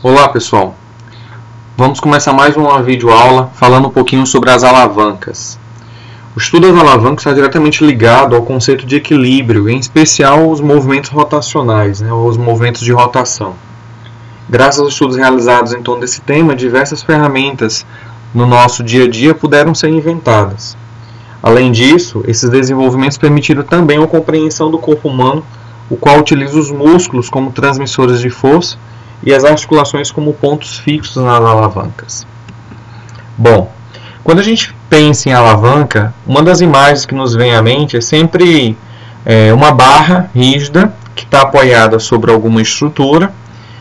Olá pessoal, vamos começar mais uma videoaula falando um pouquinho sobre as alavancas. O estudo das alavancas está diretamente ligado ao conceito de equilíbrio, em especial os movimentos rotacionais, os movimentos de rotação. Graças aos estudos realizados em torno desse tema, diversas ferramentas no nosso dia a dia puderam ser inventadas. Além disso, esses desenvolvimentos permitiram também a compreensão do corpo humano, o qual utiliza os músculos como transmissores de força e as articulações como pontos fixos nas alavancas. Bom, quando a gente pensa em alavanca, uma das imagens que nos vem à mente é sempre uma barra rígida que está apoiada sobre alguma estrutura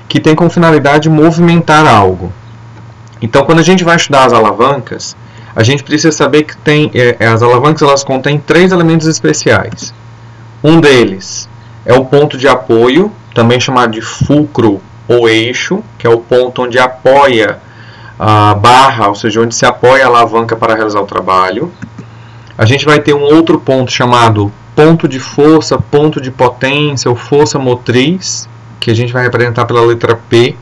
que tem como finalidade movimentar algo. Então, quando a gente vai estudar as alavancas, a gente precisa saber que as alavancas elas contêm três elementos especiais. Um deles é o ponto de apoio, também chamado de fulcro ou eixo, que é o ponto onde apoia a barra, ou seja, onde se apoia a alavanca para realizar o trabalho. A gente vai ter um outro ponto chamado ponto de força, ponto de potência ou força motriz, que a gente vai representar pela letra P,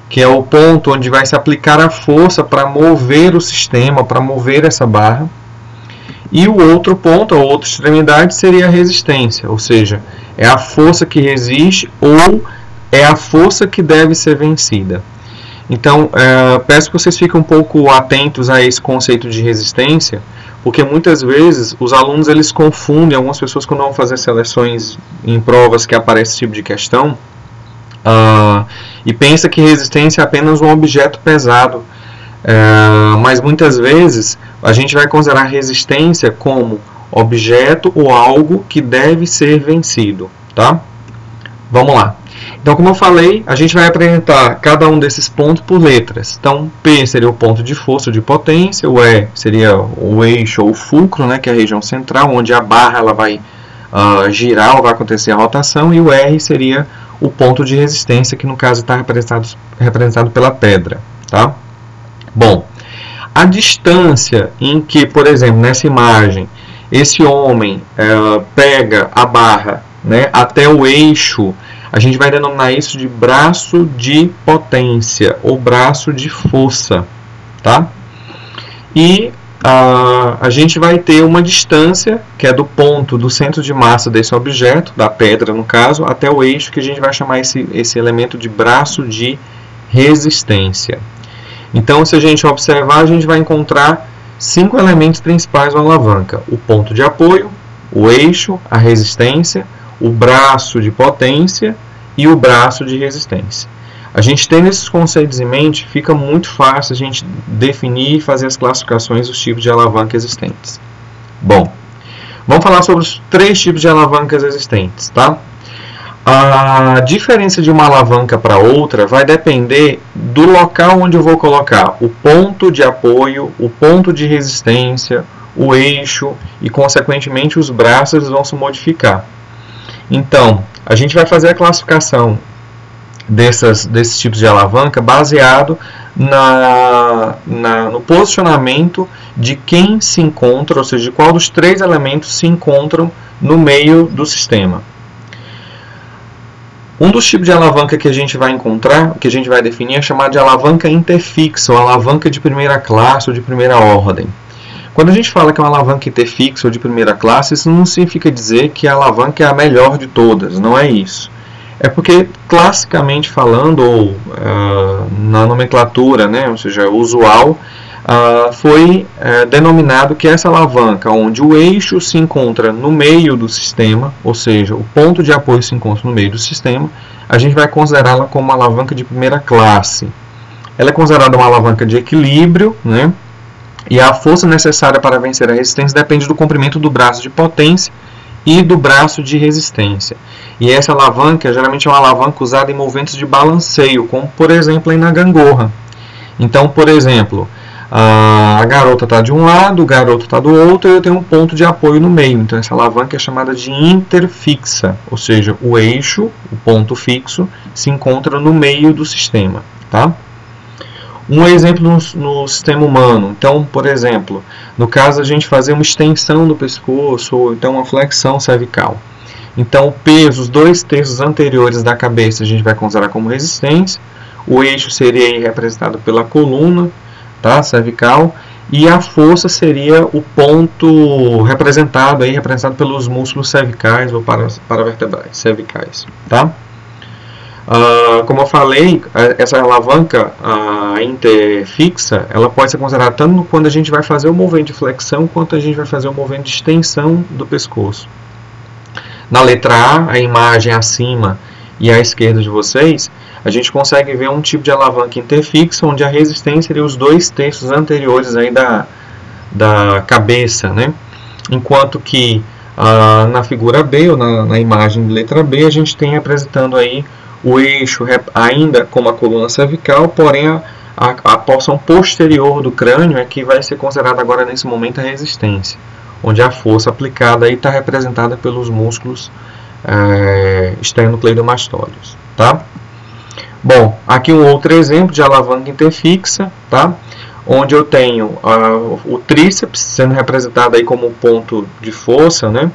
que é o ponto onde vai se aplicar a força para mover o sistema, para mover essa barra. E o outro ponto, a outra extremidade, seria a resistência, ou seja, é a força que resiste ou é a força que deve ser vencida. Então, peço que vocês fiquem um pouco atentos a esse conceito de resistência, porque muitas vezes os alunos eles confundem, algumas pessoas quando vão fazer seleções em provas que aparece esse tipo de questão, e pensa que resistência é apenas um objeto pesado. Mas muitas vezes a gente vai considerar resistência como objeto ou algo que deve ser vencido, tá? Vamos lá. Então, como eu falei, a gente vai apresentar cada um desses pontos por letras. Então, P seria o ponto de força ou de potência, o E seria o eixo ou o fulcro, que é a região central, onde a barra ela vai girar ou vai acontecer a rotação, e o R seria o ponto de resistência, que no caso está representado pela pedra. Tá? Bom, a distância em que, por exemplo, nessa imagem, esse homem pega a barra até o eixo, a gente vai denominar isso de braço de potência ou braço de força, tá? E a gente vai ter uma distância que é do ponto do centro de massa desse objeto, da pedra no caso, até o eixo, que a gente vai chamar esse elemento de braço de resistência. Então, se a gente observar, a gente vai encontrar 5 elementos principais da alavanca: o ponto de apoio, o eixo, a resistência, o braço de potência e o braço de resistência. A gente tendo esses conceitos em mente, fica muito fácil a gente definir e fazer as classificações dos tipos de alavanca existentes. Bom, vamos falar sobre os 3 tipos de alavancas existentes, tá? A diferença de uma alavanca para outra vai depender do local onde eu vou colocar o ponto de apoio, o ponto de resistência, o eixo e, consequentemente, os braços vão se modificar. Então, a gente vai fazer a classificação desses tipos de alavanca baseado no posicionamento de quem se encontra, ou seja, de qual dos 3 elementos se encontram no meio do sistema. Um dos tipos de alavanca que a gente vai encontrar, que a gente vai definir, é chamado de alavanca interfixa, ou alavanca de primeira classe ou de primeira ordem. Quando a gente fala que é uma alavanca interfixa ou de primeira classe, isso não significa dizer que a alavanca é a melhor de todas, não é isso. É porque, classicamente falando, ou na nomenclatura, ou seja, usual, foi denominado que essa alavanca, onde o eixo se encontra no meio do sistema, ou seja, o ponto de apoio se encontra no meio do sistema, a gente vai considerá-la como uma alavanca de primeira classe. Ela é considerada uma alavanca de equilíbrio, e a força necessária para vencer a resistência depende do comprimento do braço de potência e do braço de resistência. E essa alavanca geralmente é uma alavanca usada em movimentos de balanceio, como por exemplo aí na gangorra. Então, por exemplo, a garota está de um lado, o garoto está do outro, e eu tenho um ponto de apoio no meio. Então essa alavanca é chamada de interfixa, ou seja, o eixo, o ponto fixo, se encontra no meio do sistema. Tá? Um exemplo no sistema humano. Então, por exemplo, no caso a gente fazer uma extensão do pescoço ou então uma flexão cervical. Então, o peso, os 2 terços anteriores da cabeça a gente vai considerar como resistência, O eixo seria aí representado pela coluna, tá, cervical, e a fossa seria o ponto representado pelos músculos cervicais ou paravertebrais cervicais, tá? Como eu falei, essa alavanca interfixa, ela pode ser considerada tanto quando a gente vai fazer o movimento de flexão, quanto a gente vai fazer o movimento de extensão do pescoço. Na letra A, a imagem acima e à esquerda de vocês, a gente consegue ver um tipo de alavanca interfixa, onde a resistência seria os 2/3 anteriores aí da cabeça, né? Enquanto que na figura B, ou na imagem de letra B, a gente tem representando aí o eixo ainda como a coluna cervical, porém a porção posterior do crânio é que vai ser considerada agora nesse momento a resistência, onde a força aplicada aí está representada pelos músculos esternocleidomastóides, tá? Bom, aqui um outro exemplo de alavanca interfixa, tá? Onde eu tenho o tríceps sendo representado aí como ponto de força, né?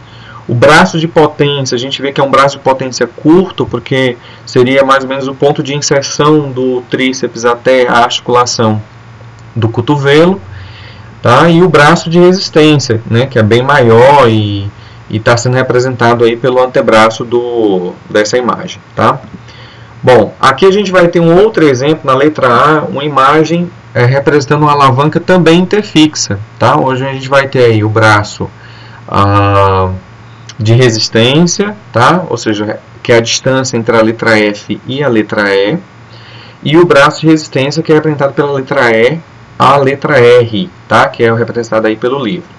O braço de potência, a gente vê que é um braço de potência curto, porque seria mais ou menos o ponto de inserção do tríceps até a articulação do cotovelo, tá? E o braço de resistência, né? Que é bem maior e está sendo representado aí pelo antebraço dessa imagem, tá? Bom, aqui a gente vai ter um outro exemplo na letra A, uma imagem representando uma alavanca também interfixa, tá? Hoje a gente vai ter aí o braço de resistência, tá? Ou seja, que é a distância entre a letra F e a letra E, e o braço de resistência que é representado pela letra E a letra R, tá? Que é representado aí pelo livro.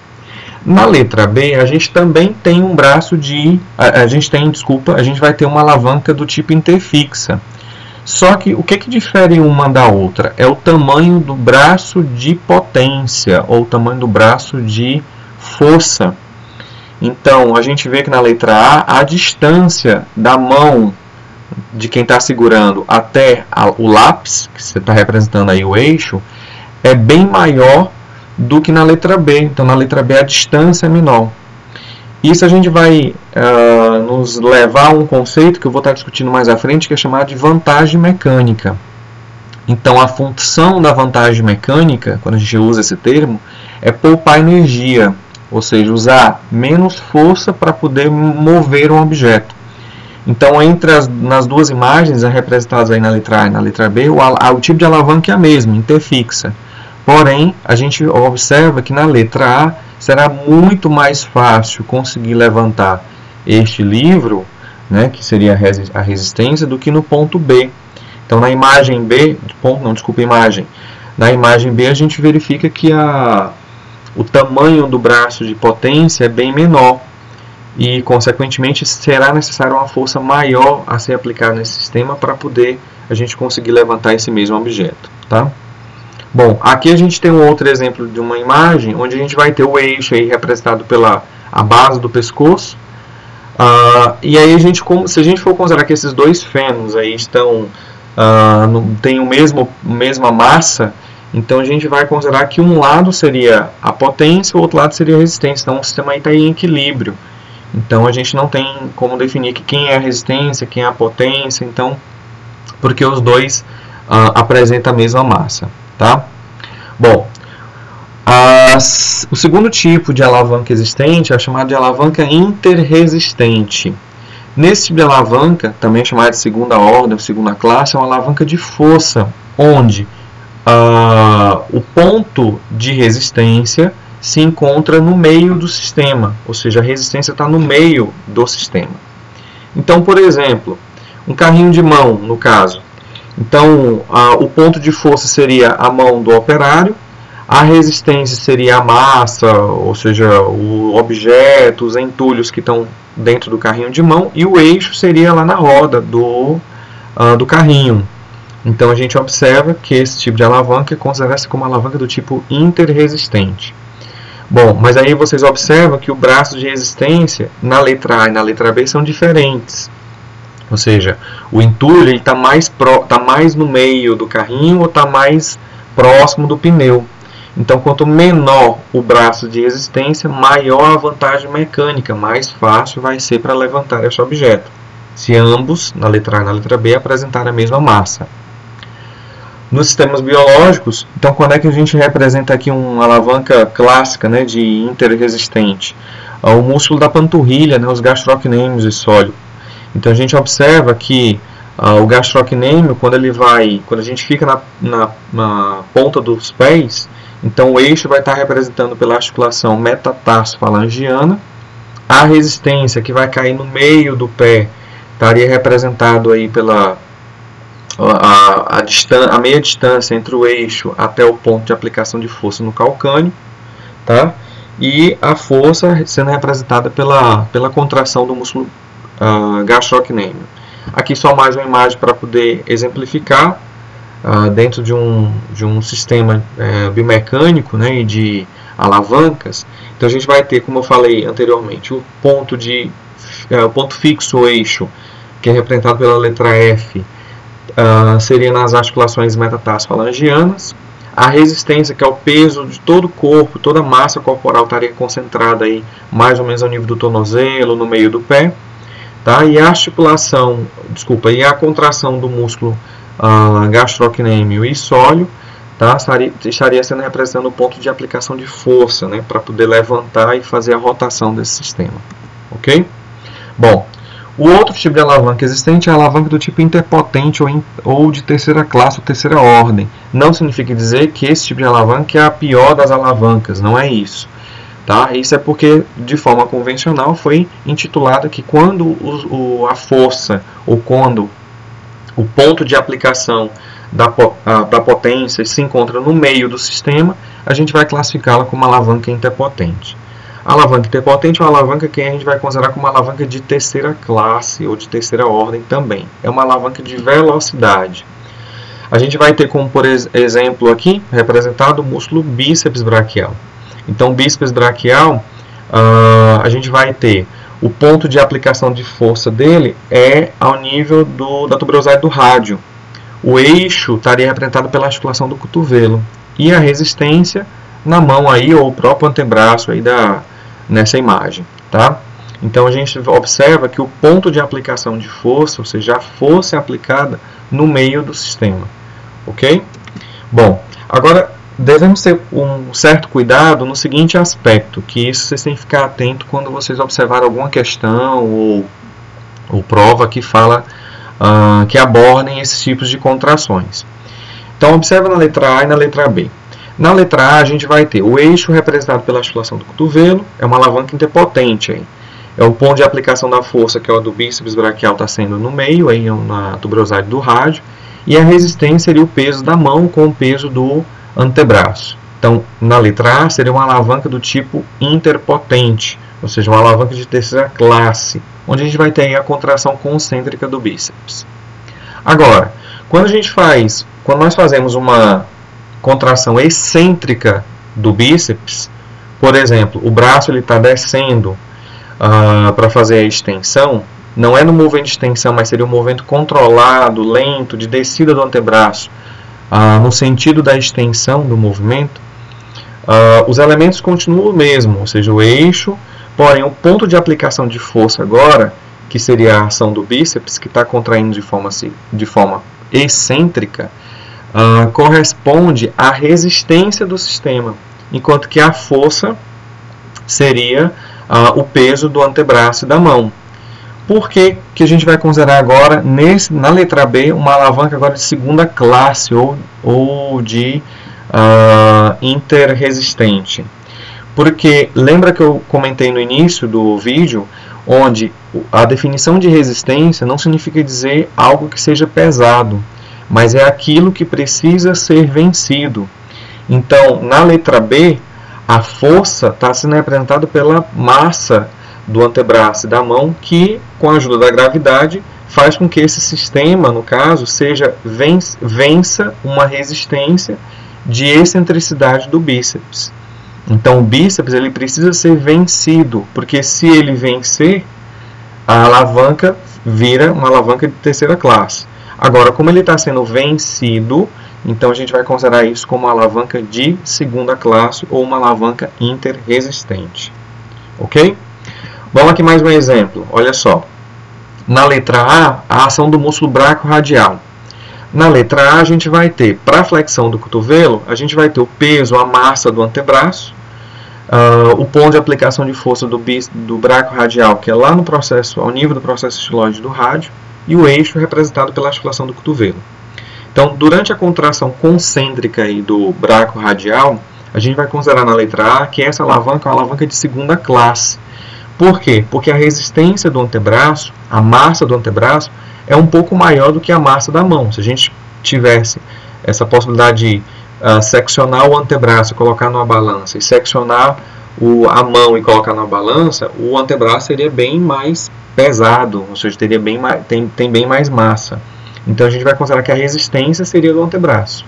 Na letra B, a gente também tem um braço de... A gente vai ter uma alavanca do tipo interfixa. Só que o que difere uma da outra? É o tamanho do braço de potência, ou o tamanho do braço de força. Então, a gente vê que na letra A, a distância da mão de quem está segurando até o lápis, que você está representando aí o eixo, é bem maior do que na letra B. Então, na letra B, a distância é menor. Isso a gente vai nos levar a um conceito que eu vou estar discutindo mais à frente, que é chamado de vantagem mecânica. Então, a função da vantagem mecânica, quando a gente usa esse termo, é poupar energia, ou seja, usar menos força para poder mover um objeto. Então, nas duas imagens representadas aí na letra A e na letra B, o tipo de alavanca é a mesma, interfixa. Porém, a gente observa que na letra A será muito mais fácil conseguir levantar este livro, né, que seria a resistência, do que no ponto B. Então, na imagem B, na imagem B a gente verifica que o tamanho do braço de potência é bem menor e, consequentemente, será necessária uma força maior a ser aplicada nesse sistema para poder a gente conseguir levantar esse mesmo objeto, tá? Bom, aqui a gente tem um outro exemplo de uma imagem onde a gente vai ter o eixo aí representado pela base do pescoço. E aí, se a gente for considerar que esses dois fêmurs aí têm mesma massa, então a gente vai considerar que um lado seria a potência, o outro lado seria a resistência. Então o sistema aí está em equilíbrio. Então a gente não tem como definir quem é a resistência, quem é a potência, então, porque os dois apresentam a mesma massa. Tá? Bom, o segundo tipo de alavanca existente é chamado de alavanca interresistente. Nesse tipo de alavanca, também chamada de segunda ordem, segunda classe, é uma alavanca de força, onde o ponto de resistência se encontra no meio do sistema, ou seja, a resistência está no meio do sistema. Então, por exemplo, um carrinho de mão, no caso. Então, o ponto de força seria a mão do operário, a resistência seria a massa, ou seja, o objeto, os entulhos que estão dentro do carrinho de mão, e o eixo seria lá na roda do carrinho. Então, a gente observa que esse tipo de alavanca é considerada como alavanca do tipo interresistente. Bom, mas aí vocês observam que o braço de resistência na letra A e na letra B são diferentes. Ou seja, o entulho está mais no meio do carrinho ou está mais próximo do pneu. Então, quanto menor o braço de resistência, maior a vantagem mecânica, mais fácil vai ser para levantar esse objeto, se ambos, na letra A e na letra B, apresentarem a mesma massa. Nos sistemas biológicos, então quando é que a gente representa aqui uma alavanca clássica, né, de interresistente? O músculo da panturrilha, né, os gastrocnêmios e sólio. Então a gente observa que o gastrocnêmio, quando a gente fica na ponta dos pés, então o eixo vai estar representando pela articulação metatarsofalangiana. A resistência, que vai cair no meio do pé, estaria representado aí pela a meia distância entre o eixo até o ponto de aplicação de força no calcâneo, tá? E a força sendo representada pela contração do músculo gastrocnêmio. Aqui só mais uma imagem para poder exemplificar dentro de um sistema biomecânico, né, e de alavancas. Então a gente vai ter, como eu falei anteriormente, o ponto fixo, o eixo, que é representado pela letra F, seria nas articulações metatarsofalangianas. A resistência, que é o peso de todo o corpo, toda a massa corporal estaria concentrada aí mais ou menos ao nível do tornozelo, no meio do pé, tá? E a a contração do músculo gastrocnêmio e sólio, tá? Estaria sendo representando o ponto de aplicação de força, né, para poder levantar e fazer a rotação desse sistema, ok? Bom, o outro tipo de alavanca existente é a alavanca do tipo interpotente ou de terceira classe ou terceira ordem. Não significa dizer que esse tipo de alavanca é a pior das alavancas, não é isso. Tá? Isso é porque, de forma convencional, foi intitulada que quando a força ou quando o ponto de aplicação da potência se encontra no meio do sistema, a gente vai classificá-la como alavanca interpotente. A alavanca interpotente é uma alavanca que a gente vai considerar como uma alavanca de terceira classe ou de terceira ordem também. É uma alavanca de velocidade. A gente vai ter como, por exemplo, aqui, representado o músculo bíceps braquial. Então, o bíceps braquial, a gente vai ter o ponto de aplicação de força dele é ao nível da tuberosidade do rádio. O eixo estaria representado pela articulação do cotovelo. E a resistência na mão aí, ou o próprio antebraço aí nessa imagem, tá? Então a gente observa que o ponto de aplicação de força, ou seja, a força é aplicada no meio do sistema, ok? Bom, agora devemos ter um certo cuidado no seguinte aspecto, que isso vocês têm que ficar atento quando vocês observarem alguma questão ou prova que fala que abordem esses tipos de contrações. Então observa na letra A e na letra B. Na letra A, a gente vai ter o eixo representado pela articulação do cotovelo, é uma alavanca interpotente. Aí. É o ponto de aplicação da força, que é o do bíceps braquial, está sendo no meio, aí na tuberosidade do rádio, e a resistência seria o peso da mão com o peso do antebraço. Então, na letra A, seria uma alavanca do tipo interpotente, ou seja, uma alavanca de terceira classe, onde a gente vai ter aí a contração concêntrica do bíceps. Agora, quando nós fazemos uma contração excêntrica do bíceps, por exemplo, o braço está descendo para fazer a extensão, não é no movimento de extensão, mas seria um movimento controlado, lento, de descida do antebraço, no sentido da extensão do movimento, os elementos continuam o mesmo, ou seja, o eixo, porém o ponto de aplicação de força agora, que seria a ação do bíceps, que está contraindo de forma excêntrica, corresponde à resistência do sistema, enquanto que a força seria o peso do antebraço e da mão. Por que a gente vai considerar agora, na letra B, uma alavanca agora de segunda classe ou de interresistente? Porque lembra que eu comentei no início do vídeo, onde a definição de resistência não significa dizer algo que seja pesado, mas é aquilo que precisa ser vencido. Então, na letra B, a força está sendo representada pela massa do antebraço e da mão, que, com a ajuda da gravidade, faz com que esse sistema, no caso, vença uma resistência de excentricidade do bíceps. Então, o bíceps ele precisa ser vencido, porque se ele vencer, a alavanca vira uma alavanca de terceira classe. Agora, como ele está sendo vencido, então a gente vai considerar isso como uma alavanca de segunda classe ou uma alavanca interresistente. Ok? Vamos aqui mais um exemplo. Olha só. Na letra A, a ação do músculo braquioradial. Na letra A, a gente vai ter, para a flexão do cotovelo, a gente vai ter o peso, a massa do antebraço, o ponto de aplicação de força do braco radial, que é lá no processo, ao nível do processo estiloide do rádio, e o eixo representado pela articulação do cotovelo. Então, durante a contração concêntrica aí do braco radial, a gente vai considerar na letra A que essa alavanca é uma alavanca de segunda classe. Por quê? Porque a resistência do antebraço, a massa do antebraço, é um pouco maior do que a massa da mão. Se a gente tivesse essa possibilidade de seccionar o antebraço e colocar numa balança, e seccionar a mão e colocar na balança, o antebraço seria bem mais pesado, ou seja, teria tem bem mais massa. Então a gente vai considerar que a resistência seria do antebraço.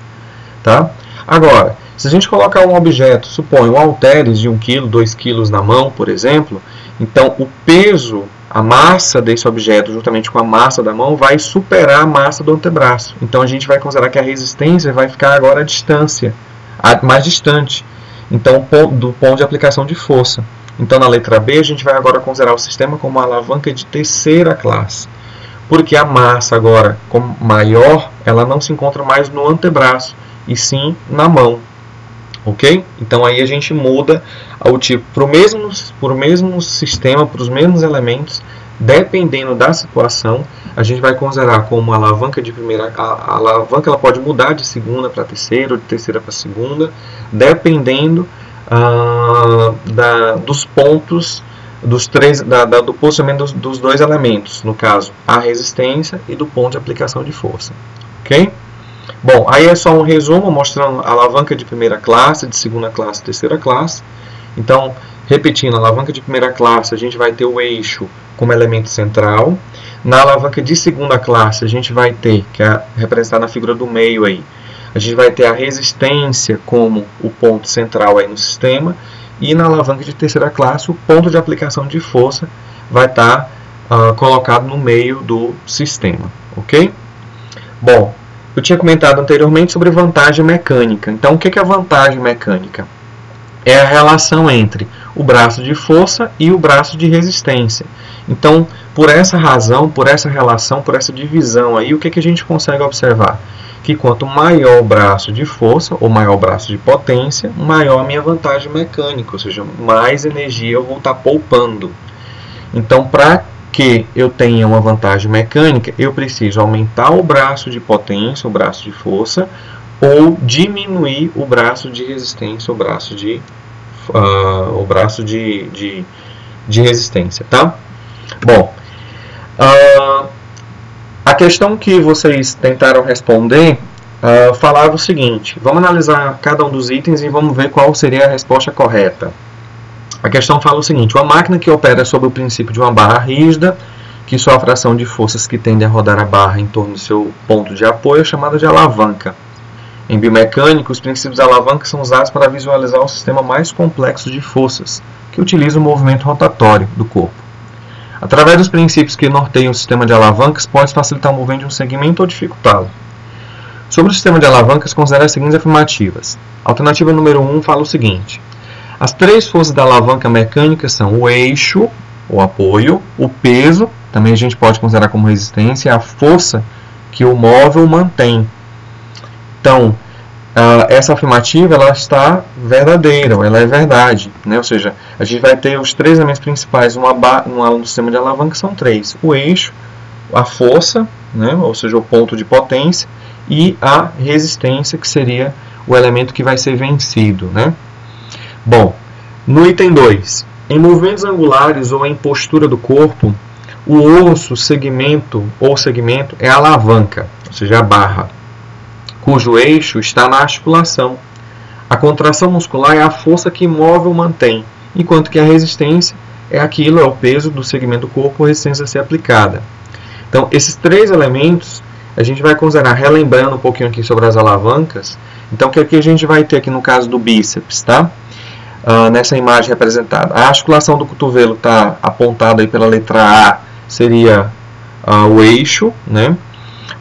Tá? Agora, se a gente colocar um objeto, suponha um halteres de 1 kg, 2 kg na mão, por exemplo, então o peso, a massa desse objeto, juntamente com a massa da mão, vai superar a massa do antebraço. Então a gente vai considerar que a resistência vai ficar agora à distância, mais distante, então, do ponto de aplicação de força. Então na letra B a gente vai agora considerar o sistema como uma alavanca de terceira classe. Porque a massa agora, como maior, ela não se encontra mais no antebraço, e sim na mão. Ok? Então aí a gente muda o tipo para o mesmo sistema, para os mesmos elementos, dependendo da situação, a gente vai considerar como uma alavanca de primeira. A alavanca ela pode mudar de segunda para terceira, ou de terceira para segunda, dependendo dos pontos, do posicionamento dos dois elementos, no caso, a resistência e do ponto de aplicação de força. Ok? Bom, aí é só um resumo mostrando a alavanca de primeira classe, de segunda classe, terceira classe. Então, repetindo, a alavanca de primeira classe, a gente vai ter o eixo como elemento central. Na alavanca de segunda classe, a gente vai ter, que é representada na figura do meio aí, a gente vai ter a resistência como o ponto central aí no sistema. E na alavanca de terceira classe, o ponto de aplicação de força vai estar colocado no meio do sistema. Ok? Bom, eu tinha comentado anteriormente sobre vantagem mecânica. Então, o que é a vantagem mecânica? É a relação entre o braço de força e o braço de resistência. Então, por essa razão, por essa relação, por essa divisão aí, o que a gente consegue observar? Que quanto maior o braço de força, ou maior o braço de potência, maior a minha vantagem mecânica, ou seja, mais energia eu vou estar poupando. Então, para que eu tenha uma vantagem mecânica, eu preciso aumentar o braço de potência, o braço de força, ou diminuir o braço de resistência, o braço de resistência, tá? Bom, a questão que vocês tentaram responder falava o seguinte: vamos analisar cada um dos itens e vamos ver qual seria a resposta correta. A questão fala o seguinte: uma máquina que opera sob o princípio de uma barra rígida, que sofre a ação de forças que tendem a rodar a barra em torno do seu ponto de apoio, é chamada de alavanca. Em biomecânica, os princípios da alavanca são usados para visualizar o sistema mais complexo de forças, que utiliza o movimento rotatório do corpo. Através dos princípios que norteiam o sistema de alavancas, pode facilitar o movimento de um segmento ou dificultá-lo. Sobre o sistema de alavancas, considere as seguintes afirmativas. A alternativa número 1 fala o seguinte: as três forças da alavanca mecânica são o eixo, o apoio, o peso, também a gente pode considerar como resistência, a força que o móvel mantém. Então, essa afirmativa ela está verdadeira, ela é verdade, né? Ou seja, a gente vai ter os três elementos principais no sistema de alavanca, são três: o eixo, a força, né? Ou seja, o ponto de potência, e a resistência, que seria o elemento que vai ser vencido, né? Bom, no item 2, em movimentos angulares ou em postura do corpo, o osso, segmento é a alavanca, ou seja, a barra, cujo eixo está na articulação. A contração muscular é a força que move ou mantém, enquanto que a resistência é o peso do segmento do corpo ou a resistência a ser aplicada. Então, esses três elementos a gente vai considerar, relembrando um pouquinho aqui sobre as alavancas. Então, o que aqui a gente vai ter aqui no caso do bíceps, tá? Nessa imagem representada. A articulação do cotovelo está apontada aí pela letra A, seria o eixo, né?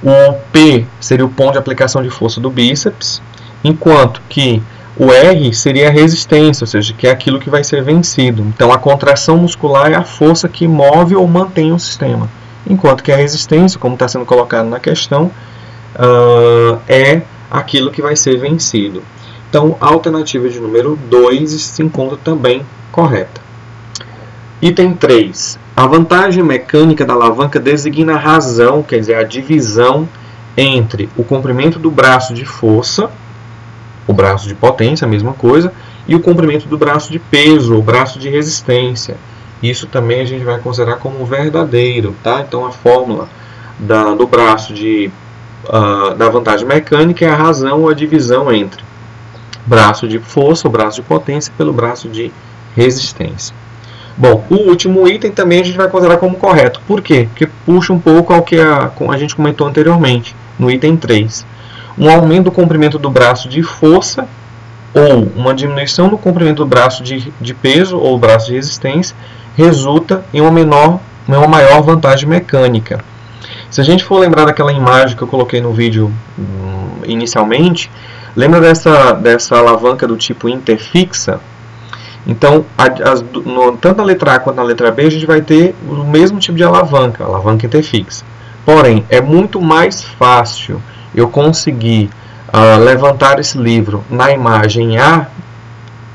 O P seria o ponto de aplicação de força do bíceps, enquanto que o R seria a resistência, ou seja, que é aquilo que vai ser vencido. Então, a contração muscular é a força que move ou mantém o sistema, enquanto que a resistência, como está sendo colocado na questão, é aquilo que vai ser vencido. Então, a alternativa de número 2 se encontra também correta. Item 3. A vantagem mecânica da alavanca designa a razão, quer dizer, a divisão entre o comprimento do braço de força, o braço de potência, a mesma coisa, e o comprimento do braço de peso, o braço de resistência. Isso também a gente vai considerar como verdadeiro, tá? Então, a fórmula do braço da vantagem mecânica é a razão ou a divisão entre braço de força, o braço de potência, pelo braço de resistência. Bom, o último item também a gente vai considerar como correto. Por quê? Porque puxa um pouco ao que a gente comentou anteriormente, no item 3. Um aumento do comprimento do braço de força ou uma diminuição do comprimento do braço de peso ou braço de resistência resulta em uma maior vantagem mecânica. Se a gente for lembrar daquela imagem que eu coloquei no vídeo inicialmente, lembra dessa alavanca do tipo interfixa? Então, tanto na letra A quanto na letra B, a gente vai ter o mesmo tipo de alavanca interfixa. Porém, é muito mais fácil eu conseguir levantar esse livro na imagem A,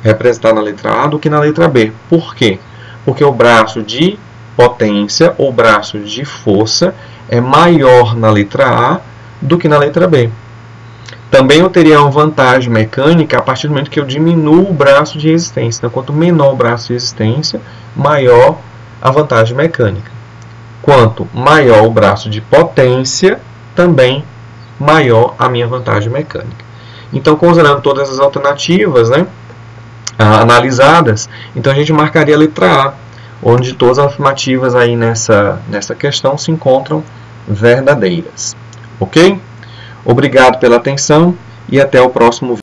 representada na letra A, do que na letra B. Por quê? Porque o braço de potência ou braço de força é maior na letra A do que na letra B. Também eu teria uma vantagem mecânica a partir do momento que eu diminuo o braço de resistência. Então, quanto menor o braço de resistência, maior a vantagem mecânica. Quanto maior o braço de potência, também maior a minha vantagem mecânica. Então, considerando todas as alternativas, né, analisadas, então a gente marcaria a letra A, onde todas as afirmativas aí nessa questão se encontram verdadeiras. Ok? Obrigado pela atenção e até o próximo vídeo.